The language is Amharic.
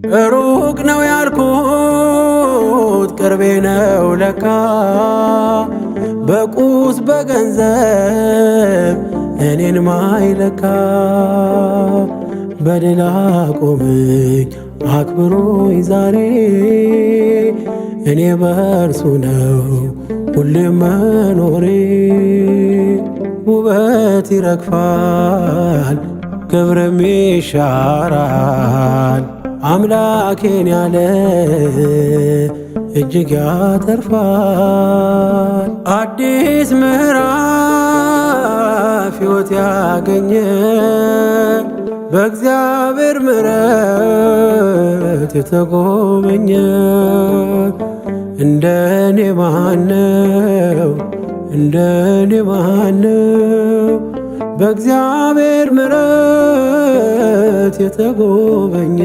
ሩቅ ነው ያልኩት ቅርቤ ነው ለካ በቁስ በገንዘብ እኔን ማይለካ በድል አቆመኝ አክብሮኝ ዛሬ እኔ በእርሱ ነው ሁሌም መኖሬ። ውበት ይረግፋል ክብርም ይሻራል አምላኬን ያለ እጅግ ያተርፋል። አዲስ ምዕራፍ ሕይወት ያገኘ በእግዚአብሔር ምሕረት የተጎበኘ እንደኔ ማነው እንደኔ ማነው በእግዚአብሔር ምሕረት የተጎበኘ